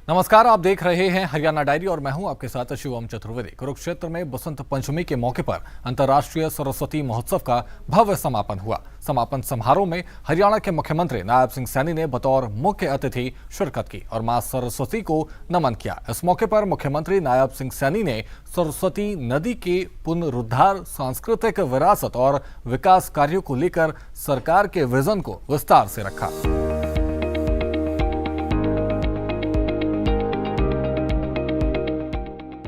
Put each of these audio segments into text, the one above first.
नमस्कार, आप देख रहे हैं हरियाणा डायरी और मैं हूं आपके साथ शिवम चतुर्वेदी। कुरुक्षेत्र में बसंत पंचमी के मौके पर अंतर्राष्ट्रीय सरस्वती महोत्सव का भव्य समापन हुआ। समापन समारोह में हरियाणा के मुख्यमंत्री नायब सिंह सैनी ने बतौर मुख्य अतिथि शिरकत की और मां सरस्वती को नमन किया। इस मौके पर मुख्यमंत्री नायब सिंह सैनी ने सरस्वती नदी के पुनरुद्धार, सांस्कृतिक विरासत और विकास कार्यों को लेकर सरकार के विजन को विस्तार से रखा।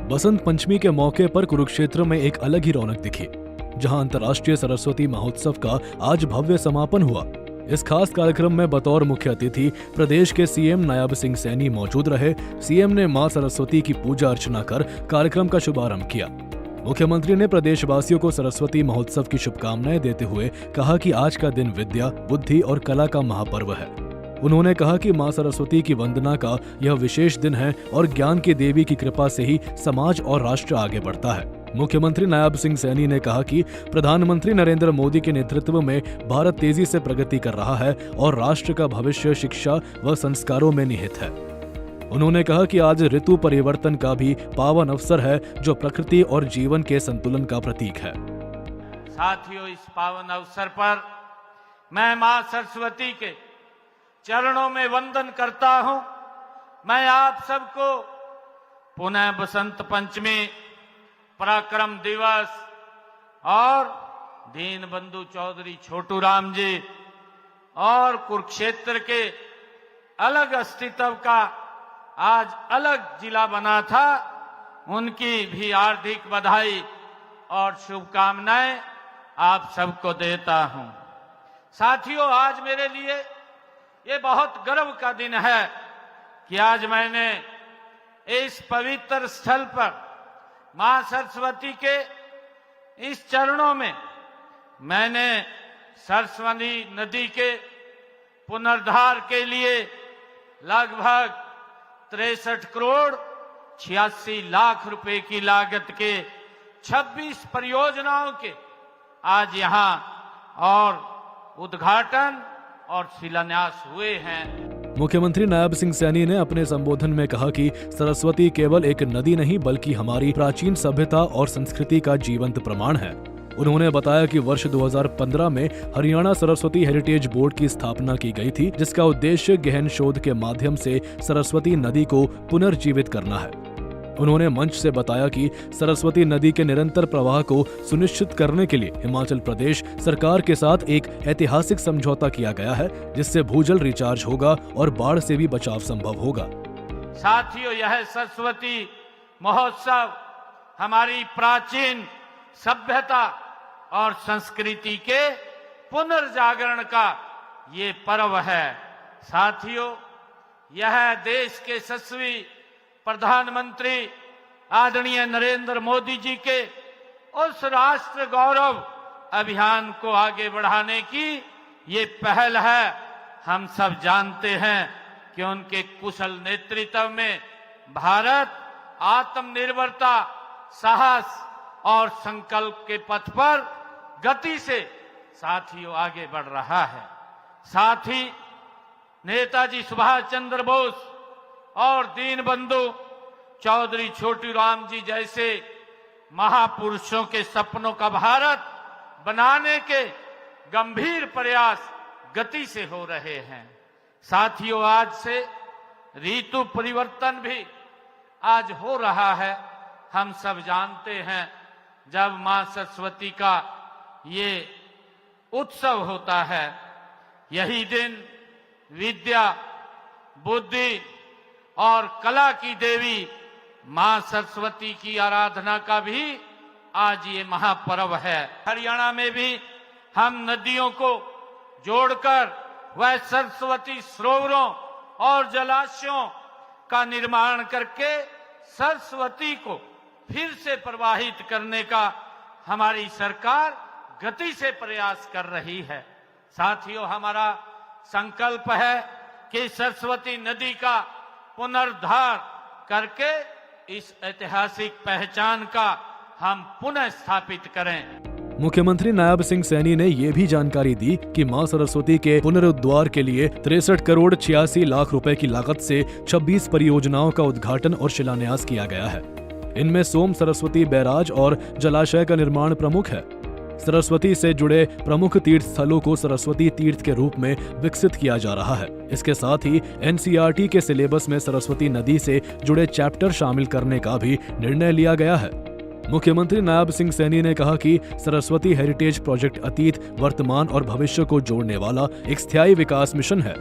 बसंत पंचमी के मौके पर कुरुक्षेत्र में एक अलग ही रौनक दिखी, जहां अंतर्राष्ट्रीय सरस्वती महोत्सव का आज भव्य समापन हुआ। इस खास कार्यक्रम में बतौर मुख्य अतिथि प्रदेश के सीएम नायब सिंह सैनी मौजूद रहे। सीएम ने मां सरस्वती की पूजा अर्चना कर कार्यक्रम का शुभारंभ किया। मुख्यमंत्री ने प्रदेशवासियों को सरस्वती महोत्सव की शुभकामनाएं देते हुए कहा कि आज का दिन विद्या, बुद्धि और कला का महापर्व है। उन्होंने कहा कि मां सरस्वती की वंदना का यह विशेष दिन है और ज्ञान की देवी की कृपा से ही समाज और राष्ट्र आगे बढ़ता है। मुख्यमंत्री नायब सिंह सैनी ने कहा कि प्रधानमंत्री नरेंद्र मोदी के नेतृत्व में भारत तेजी से प्रगति कर रहा है और राष्ट्र का भविष्य शिक्षा व संस्कारों में निहित है। उन्होंने कहा कि आज ऋतु परिवर्तन का भी पावन अवसर है, जो प्रकृति और जीवन के संतुलन का प्रतीक है। साथियों, इस पावन अवसर पर मैं मां सरस्वती के चरणों में वंदन करता हूं। मैं आप सबको पुनः बसंत पंचमी, पराक्रम दिवस और दीन बंधु चौधरी छोटू राम जी और कुरुक्षेत्र के अलग अस्तित्व का आज अलग जिला बना था, उनकी भी हार्दिक बधाई और शुभकामनाएं आप सबको देता हूं। साथियों, आज मेरे लिए ये बहुत गर्व का दिन है कि आज मैंने इस पवित्र स्थल पर मां सरस्वती के इस चरणों में मैंने सरस्वती नदी के पुनरुद्धार के लिए लगभग 63 करोड़ 86 लाख रुपए की लागत के 26 परियोजनाओं के आज यहां और उद्घाटन और शिलान्यास हुए हैं। मुख्यमंत्री नायब सिंह सैनी ने अपने संबोधन में कहा कि सरस्वती केवल एक नदी नहीं बल्कि हमारी प्राचीन सभ्यता और संस्कृति का जीवंत प्रमाण है। उन्होंने बताया कि वर्ष 2015 में हरियाणा सरस्वती हेरिटेज बोर्ड की स्थापना की गई थी, जिसका उद्देश्य गहन शोध के माध्यम से सरस्वती नदी को पुनर्जीवित करना है। उन्होंने मंच से बताया कि सरस्वती नदी के निरंतर प्रवाह को सुनिश्चित करने के लिए हिमाचल प्रदेश सरकार के साथ एक ऐतिहासिक समझौता किया गया है, जिससे भूजल रिचार्ज होगा और बाढ़ से भी बचाव संभव होगा। साथियों, यह सरस्वती महोत्सव हमारी प्राचीन सभ्यता और संस्कृति के पुनर्जागरण का ये पर्व है। साथियों, यह देश के यशस्वी प्रधानमंत्री आदरणीय नरेंद्र मोदी जी के उस राष्ट्र गौरव अभियान को आगे बढ़ाने की ये पहल है। हम सब जानते हैं कि उनके कुशल नेतृत्व में भारत आत्मनिर्भरता, साहस और संकल्प के पथ पर गति से साथियों आगे बढ़ रहा है। साथ ही नेताजी सुभाष चंद्र बोस और दीन बंधु चौधरी छोटू राम जी जैसे महापुरुषों के सपनों का भारत बनाने के गंभीर प्रयास गति से हो रहे हैं। साथियों, आज से ऋतु परिवर्तन भी आज हो रहा है। हम सब जानते हैं, जब मां सरस्वती का ये उत्सव होता है, यही दिन विद्या, बुद्धि और कला की देवी मां सरस्वती की आराधना का भी आज ये महापर्व है। हरियाणा में भी हम नदियों को जोड़कर वह सरस्वती सरोवरों और जलाशयों का निर्माण करके सरस्वती को फिर से प्रवाहित करने का हमारी सरकार गति से प्रयास कर रही है। साथियों, हमारा संकल्प है कि सरस्वती नदी का पुनरुद्धार करके इस ऐतिहासिक पहचान का हम पुनः स्थापित करें। मुख्यमंत्री नायब सिंह सैनी ने ये भी जानकारी दी कि मां सरस्वती के पुनरुद्धार के लिए 63 करोड़ 86 लाख रुपए की लागत से 26 परियोजनाओं का उद्घाटन और शिलान्यास किया गया है। इनमें सोम सरस्वती बैराज और जलाशय का निर्माण प्रमुख है। सरस्वती से जुड़े प्रमुख तीर्थ स्थलों को सरस्वती तीर्थ के रूप में विकसित किया जा रहा है। इसके साथ ही एनसीईआरटी के सिलेबस में सरस्वती नदी से जुड़े चैप्टर शामिल करने का भी निर्णय लिया गया है। मुख्यमंत्री नायब सिंह सैनी ने कहा कि सरस्वती हेरिटेज प्रोजेक्ट अतीत, वर्तमान और भविष्य को जोड़ने वाला एक स्थायी विकास मिशन है।